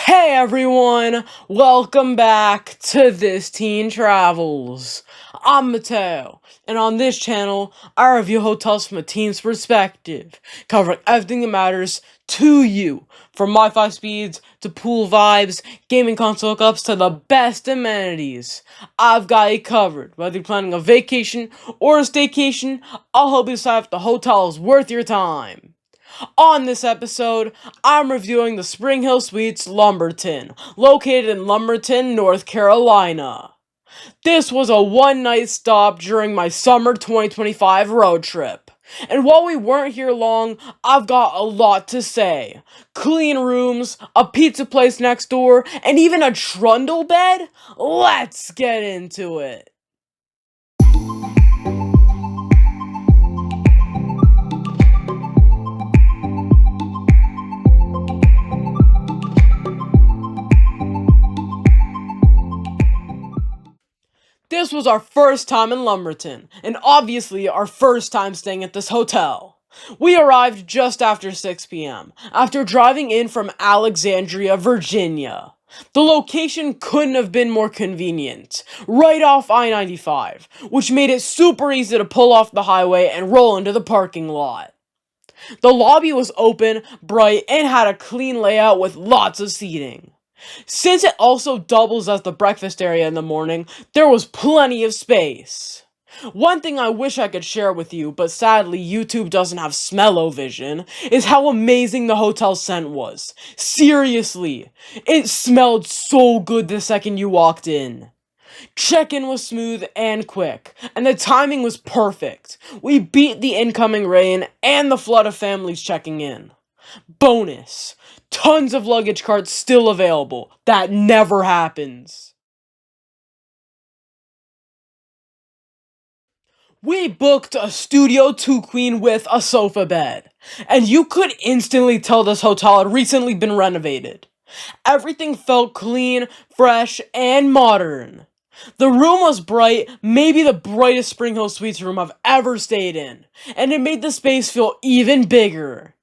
Hey everyone, welcome back to This Teen Travelz. I'm Mateo, and on this channel, I review hotels from a teen's perspective, covering everything that matters to you, from Wi-Fi speeds to pool vibes, gaming console hookups to the best amenities. I've got you covered. Whether you're planning a vacation or a staycation, I'll help you decide if the hotel is worth your time. On this episode, I'm reviewing the SpringHill Suites Lumberton, located in Lumberton, North Carolina. This was a one-night stop during my summer 2025 road trip. And while we weren't here long, I've got a lot to say. Clean rooms, a pizza place next door, and even a trundle bed? Let's get into it. This was our first time in Lumberton, and obviously our first time staying at this hotel. We arrived just after 6 p.m., after driving in from Alexandria, Virginia. The location couldn't have been more convenient, right off I-95, which made it super easy to pull off the highway and roll into the parking lot. The lobby was open, bright, and had a clean layout with lots of seating. Since it also doubles as the breakfast area in the morning, there was plenty of space. One thing I wish I could share with you, but sadly YouTube doesn't have smell-o-vision, is how amazing the hotel scent was. Seriously, it smelled so good the second you walked in. Check-in was smooth and quick, and the timing was perfect. We beat the incoming rain and the flood of families checking in. Bonus, tons of luggage carts still available. That never happens. We booked a Studio 2 Queen with a sofa bed, and you could instantly tell this hotel had recently been renovated. Everything felt clean, fresh, and modern. The room was bright, maybe the brightest SpringHill Suites room I've ever stayed in, and it made the space feel even bigger.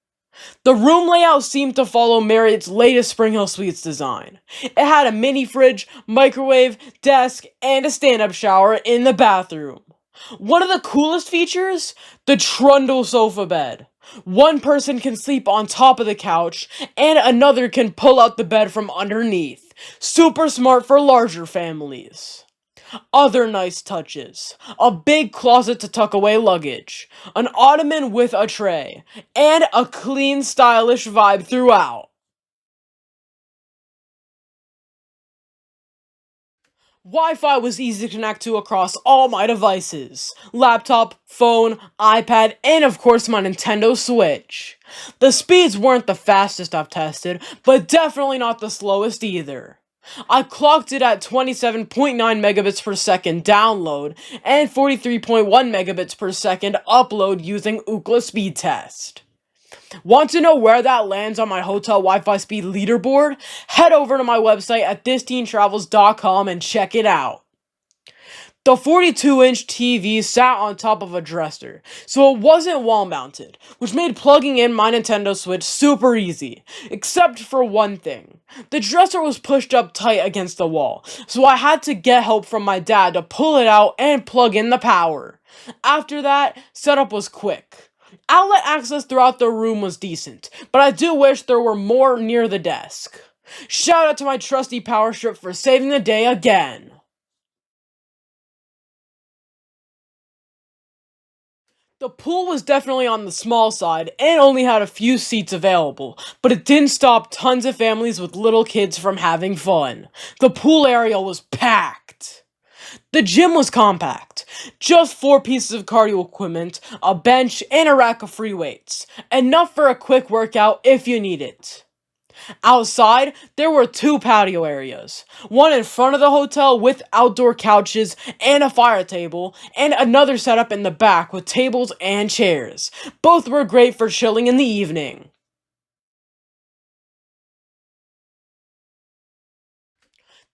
The room layout seemed to follow Marriott's latest SpringHill Suites design. It had a mini fridge, microwave, desk, and a stand-up shower in the bathroom. One of the coolest features? The trundle sofa bed. One person can sleep on top of the couch, and another can pull out the bed from underneath. Super smart for larger families. Other nice touches: a big closet to tuck away luggage, an ottoman with a tray, and a clean, stylish vibe throughout. Wi-Fi was easy to connect to across all my devices: laptop, phone, iPad, and of course my Nintendo Switch. The speeds weren't the fastest I've tested, but definitely not the slowest either. I clocked it at 27.9 megabits per second download and 43.1 megabits per second upload using Ookla speed test. Want to know where that lands on my hotel Wi-Fi speed leaderboard? Head over to my website at thisteentravelz.com and check it out. The 42-inch TV sat on top of a dresser, so it wasn't wall-mounted, which made plugging in my Nintendo Switch super easy, except for one thing. The dresser was pushed up tight against the wall, so I had to get help from my dad to pull it out and plug in the power. After that, setup was quick. Outlet access throughout the room was decent, but I do wish there were more near the desk. Shout out to my trusty power strip for saving the day again. The pool was definitely on the small side and only had a few seats available, but it didn't stop tons of families with little kids from having fun. The pool area was packed. The gym was compact. Just 4 pieces of cardio equipment, a bench, and a rack of free weights. Enough for a quick workout if you need it. Outside, there were 2 patio areas. One in front of the hotel with outdoor couches and a fire table, and another setup in the back with tables and chairs. Both were great for chilling in the evening.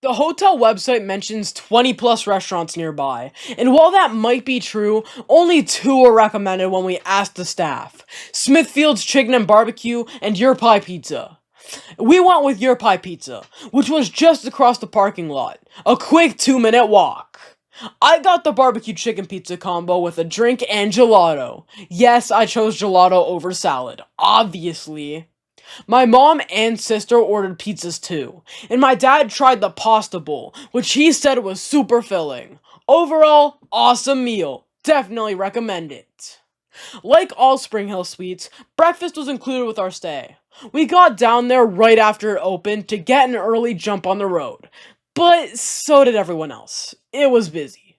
The hotel website mentions 20 plus restaurants nearby, and while that might be true, only 2 were recommended when we asked the staff: Smithfield's Chicken and Barbecue and Your Pie Pizza. We went with Your Pie Pizza, which was just across the parking lot. A quick 2-minute walk. I got the barbecue chicken pizza combo with a drink and gelato. Yes, I chose gelato over salad, obviously. My mom and sister ordered pizzas too, and my dad tried the pasta bowl, which he said was super filling. Overall, awesome meal. Definitely recommend it. Like all SpringHill Suites, breakfast was included with our stay. We got down there right after it opened to get an early jump on the road, but so did everyone else. It was busy.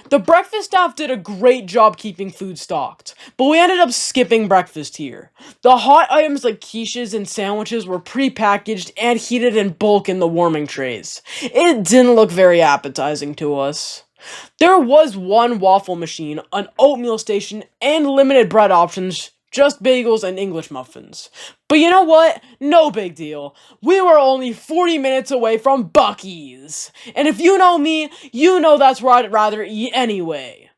The breakfast staff did a great job keeping food stocked, but we ended up skipping breakfast here. The hot items like quiches and sandwiches were pre-packaged and heated in bulk in the warming trays. It didn't look very appetizing to us. There was one waffle machine, an oatmeal station, and limited bread options, just bagels and English muffins. But you know what? No big deal. We were only 40 minutes away from Buc-ee's. And if you know me, you know that's where I'd rather eat anyway.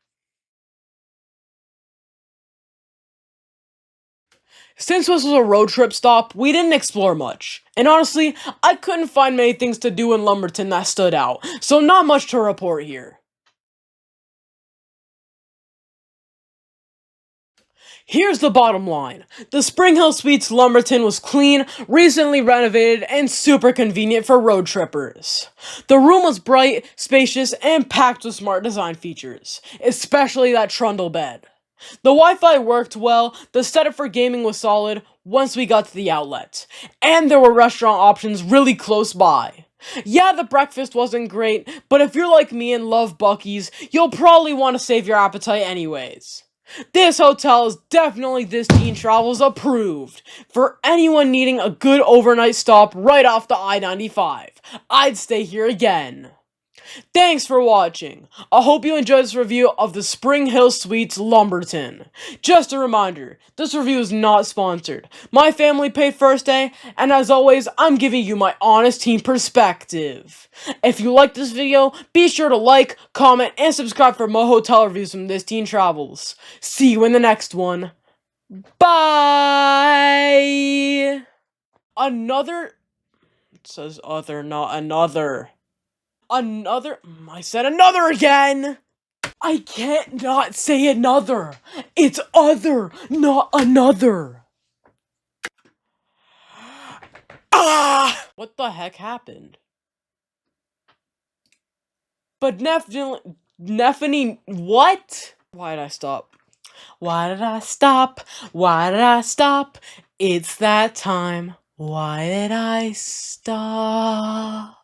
Since this was a road trip stop, we didn't explore much. And honestly, I couldn't find many things to do in Lumberton that stood out, so not much to report here. Here's the bottom line. The SpringHill Suites Lumberton was clean, recently renovated, and super convenient for road trippers. The room was bright, spacious, and packed with smart design features, especially that trundle bed. The Wi-Fi worked well, the setup for gaming was solid once we got to the outlet, and there were restaurant options really close by. Yeah, the breakfast wasn't great, but if you're like me and love Buc-ee's, you'll probably want to save your appetite anyways. This hotel is definitely This Teen Travelz approved for anyone needing a good overnight stop right off the I-95. I'd stay here again. Thanks for watching. I hope you enjoyed this review of the SpringHill Suites Lumberton. Just a reminder, this review is not sponsored. My family paid first day, and as always, I'm giving you my honest team perspective. If you liked this video, be sure to like, comment, and subscribe for more hotel reviews from This Teen Travelz. See you in the next one. Bye! Another... It says other, not another. I said another again! I can't not say another! It's other, not another! Ah! What the heck happened? But Neffany, what? Why did I stop? Why did I stop? Why did I stop? It's that time. Why did I stop?